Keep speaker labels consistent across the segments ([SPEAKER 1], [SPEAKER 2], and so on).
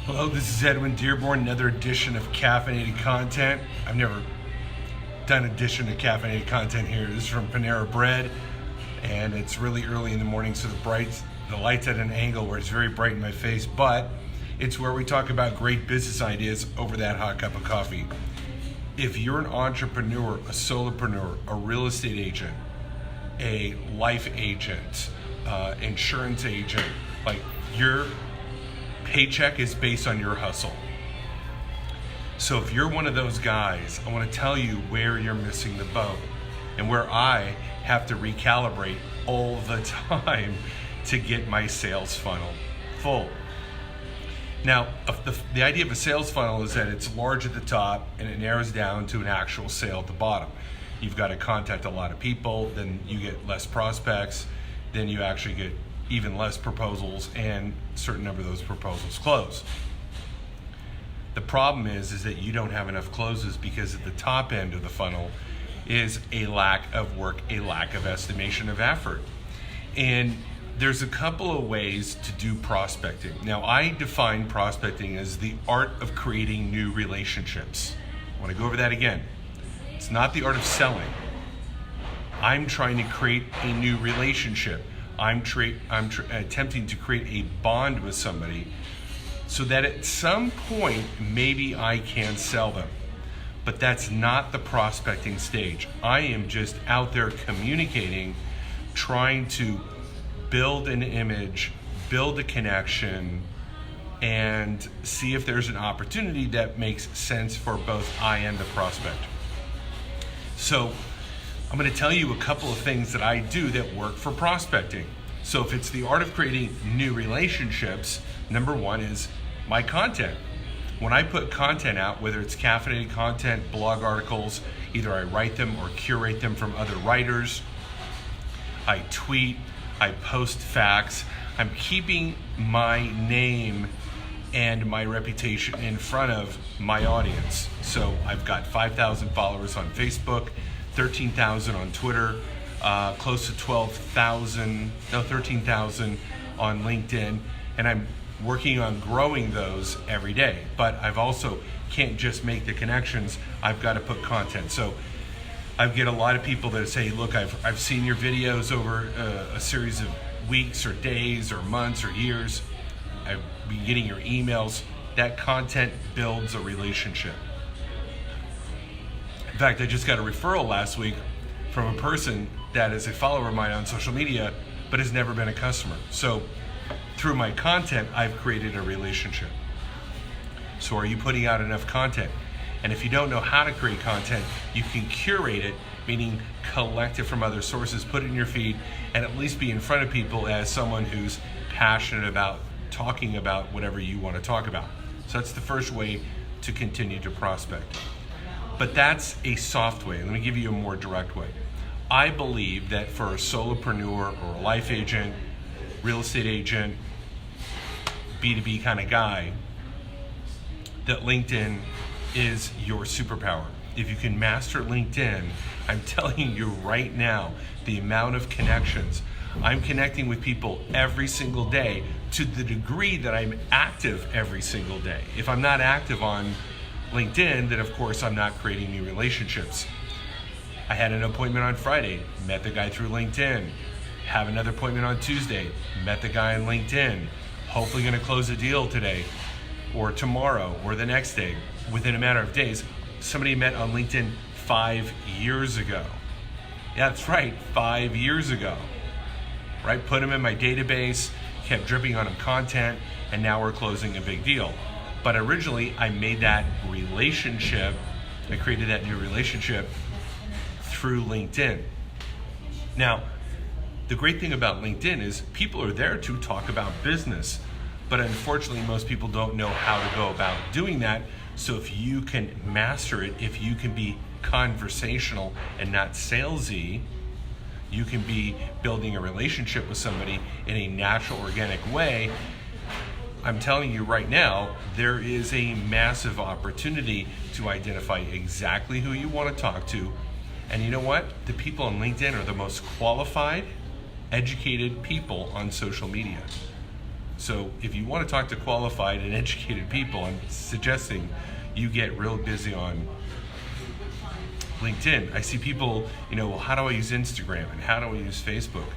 [SPEAKER 1] Hello, this is Edwin, Dearborn, another edition of caffeinated content. I've never done an edition of caffeinated content here. This is from Panera Bread, and it's really early in the morning, so the light's at an angle where it's very bright in my face, but it's where we talk about great business ideas over that hot cup of coffee. If you're an entrepreneur, a solopreneur, a real estate agent, a life agent, insurance agent, like your paycheck is based on your hustle. So if you're one of those guys, I want to tell you where you're missing the boat and where I have to recalibrate all the time to get my sales funnel full. Now, the idea of a sales funnel is that it's large at the top and it narrows down to an actual sale at the bottom. You've got to contact a lot of people, then you get less prospects, then you actually get even less proposals, and a certain number of those proposals close. The problem is that you don't have enough closes because at the top end of the funnel is a lack of work, a lack of estimation of effort. And there's a couple of ways to do prospecting. Now, I define prospecting as the art of creating new relationships. I want to go over that again. It's not the art of selling. I'm trying to create a new relationship. I'm attempting to create a bond with somebody so that at some point, maybe I can sell them. But that's not the prospecting stage. I am just out there communicating, trying to build an image, build a connection, and see if there's an opportunity that makes sense for both I and the prospect. So I'm going to tell you a couple of things that I do that work for prospecting. So if it's the art of creating new relationships, number one is my content. When I put content out, whether it's caffeinated content, blog articles, either I write them or curate them from other writers, I tweet, I post facts, I'm keeping my name and my reputation in front of my audience. So I've got 5,000 followers on Facebook, 13,000 on Twitter, close to 13,000 on LinkedIn, and I'm working on growing those every day. But I've also can't just make the connections, I've got to put content. So I get a lot of people that say, look, I've seen your videos over a series of weeks or days or months or years. I've been getting your emails. That content builds a relationship. In fact, I just got a referral last week from a person that is a follower of mine on social media, but has never been a customer. So through my content, I've created a relationship. So are you putting out enough content? And if you don't know how to create content, you can curate it, meaning collect it from other sources, put it in your feed, and at least be in front of people as someone who's passionate about talking about whatever you want to talk about. So that's the first way to continue to prospect. But that's a soft way. Let me give you a more direct way. I believe that for a solopreneur or a life agent, real estate agent, B2B kind of guy, that LinkedIn is your superpower. If you can master LinkedIn, I'm telling you right now, the amount of connections. I'm connecting with people every single day to the degree that I'm active every single day. If I'm not active on LinkedIn, then of course I'm not creating new relationships. I had an appointment on Friday, met the guy through LinkedIn. Have another appointment on Tuesday, met the guy on LinkedIn. Hopefully gonna close a deal today or tomorrow or the next day. Within a matter of days, somebody met on LinkedIn 5 years ago. Yeah, that's right, 5 years ago. Right, put him in my database, kept dripping on him content, and now we're closing a big deal. But originally, I made that relationship, I created that new relationship through LinkedIn. Now, the great thing about LinkedIn is people are there to talk about business, but unfortunately, most people don't know how to go about doing that. So if you can master it, if you can be conversational and not salesy, you can be building a relationship with somebody in a natural, organic way. I'm telling you right now, there is a massive opportunity to identify exactly who you want to talk to. And you know what? The people on LinkedIn are the most qualified, educated people on social media. So if you want to talk to qualified and educated people, I'm suggesting you get real busy on LinkedIn. I see people, well, how do I use Instagram and how do I use Facebook?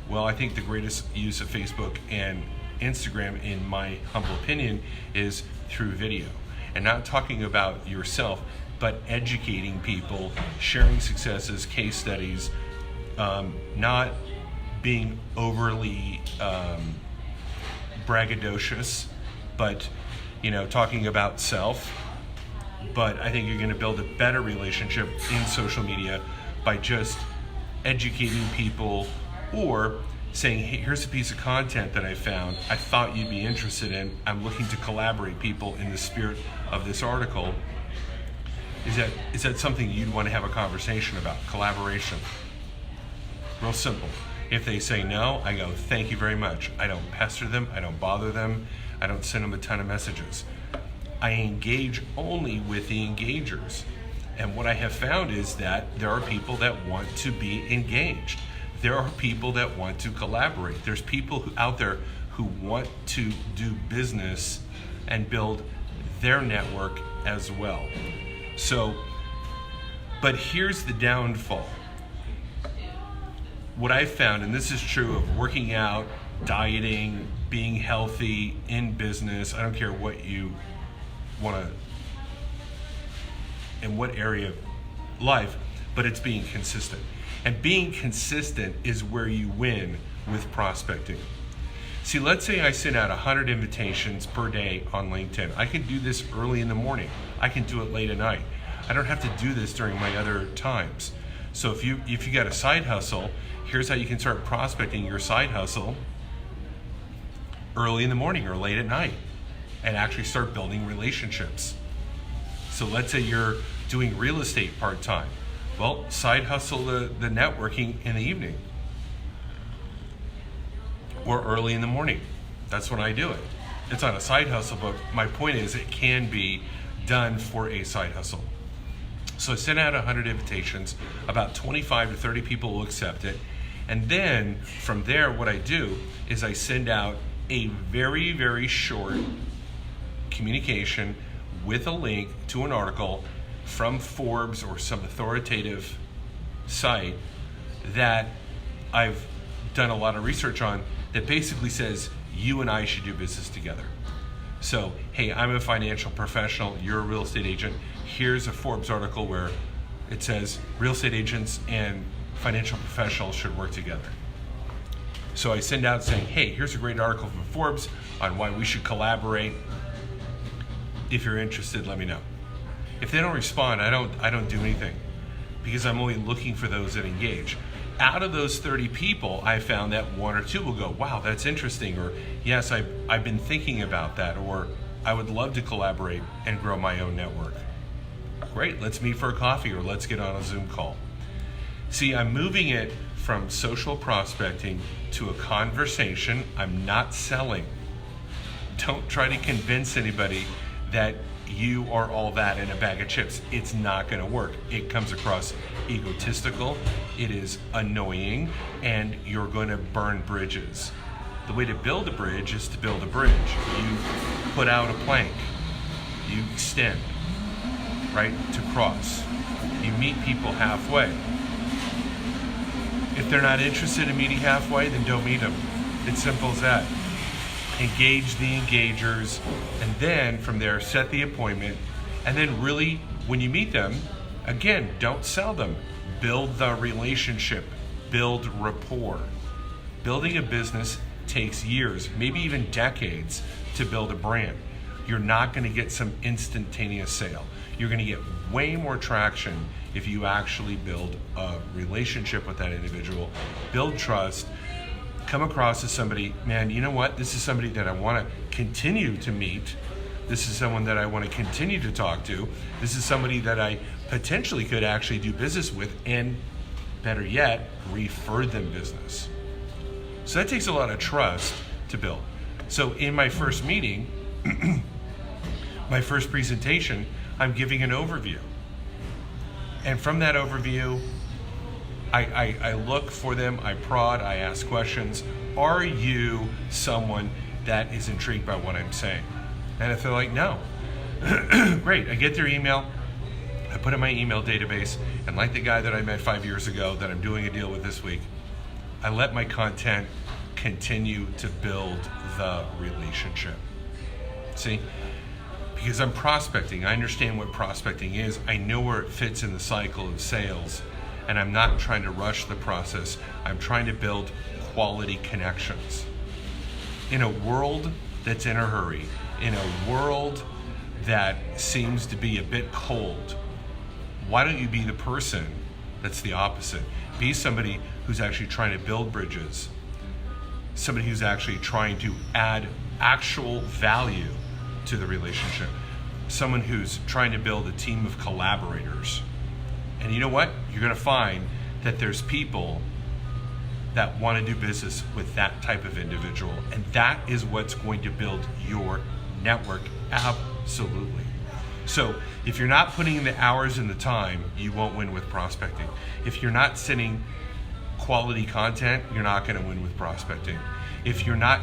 [SPEAKER 1] Well, I think the greatest use of Facebook and Instagram, in my humble opinion, is through video. And not talking about yourself, but educating people, sharing successes, case studies, not being overly braggadocious, but talking about self. But I think you're going to build a better relationship in social media by just educating people, or saying, hey, here's a piece of content that I found. I thought you'd be interested in. I'm looking to collaborate people in the spirit of this article. Is that something you'd want to have a conversation about? Collaboration. Real simple. If they say no, I go, thank you very much. I don't pester them. I don't bother them. I don't send them a ton of messages. I engage only with the engagers. And what I have found is that there are people that want to be engaged. There are people that want to collaborate. There's people out there who want to do business and build their network as well. So, but here's the downfall. What I've found, and this is true of working out, dieting, being healthy, in business, I don't care what you want to, in what area of life, but it's being consistent. And being consistent is where you win with prospecting. See, let's say I send out 100 invitations per day on LinkedIn. I can do this early in the morning. I can do it late at night. I don't have to do this during my other times. So if you got a side hustle, here's how you can start prospecting your side hustle early in the morning or late at night, and actually start building relationships. So let's say you're doing real estate part-time. Well, side hustle the networking in the evening or early in the morning. That's when I do it. It's on a side hustle, but my point is it can be done for a side hustle. So I send out 100 invitations, about 25 to 30 people will accept it. And then from there, what I do is I send out a very, very short communication with a link to an article from Forbes or some authoritative site that I've done a lot of research on, that basically says you and I should do business together. So, hey, I'm a financial professional, you're a real estate agent. Here's a Forbes article where it says real estate agents and financial professionals should work together. So I send out saying, hey, here's a great article from Forbes on why we should collaborate. If you're interested, let me know. If they don't respond, I don't do anything, because I'm only looking for those that engage. Out of those 30 people, I found that one or two will go, wow, that's interesting, or yes, I've been thinking about that, or I would love to collaborate and grow my own network. Great, let's meet for a coffee, or let's get on a Zoom call. See, I'm moving it from social prospecting to a conversation. I'm not selling. Don't try to convince anybody that you are all that in a bag of chips. It's not going to work. It comes across egotistical, it is annoying, and you're going to burn bridges. The way to build a bridge is to build a bridge. You put out a plank, you extend, right, to cross. You meet people halfway. If they're not interested in meeting halfway, then don't meet them. It's simple as that. Engage the engagers, and then from there set the appointment, and then really when you meet them, again, don't sell them. Build the relationship, build rapport. Building a business takes years, maybe even decades, to build a brand. You're not going to get some instantaneous sale. You're going to get way more traction if you actually build a relationship with that individual, build trust, come across as somebody, man, you know what? This is somebody that I want to continue to meet. This is someone that I want to continue to talk to. This is somebody that I potentially could actually do business with, and better yet, refer them business. So that takes a lot of trust to build. So in my first meeting, my first presentation, I'm giving an overview. And from that overview, I look for them, I prod, I ask questions. Are you someone that is intrigued by what I'm saying. And if they're like, no, great, I get their email, I put in my email database, and like the guy that I met 5 years ago that I'm doing a deal with this week, I let my content continue to build the relationship. See? Because I'm prospecting. I understand what prospecting is. I know where it fits in the cycle of sales, and I'm not trying to rush the process. I'm trying to build quality connections. In a world that's in a hurry, in a world that seems to be a bit cold, why don't you be the person that's the opposite? Be somebody who's actually trying to build bridges, somebody who's actually trying to add actual value to the relationship, someone who's trying to build a team of collaborators. And you know what? You're going to find that there's people that want to do business with that type of individual, and that is what's going to build your network. Absolutely. So if you're not putting in the hours and the time, you won't win with prospecting. If you're not sending quality content, you're not going to win with prospecting. If you're not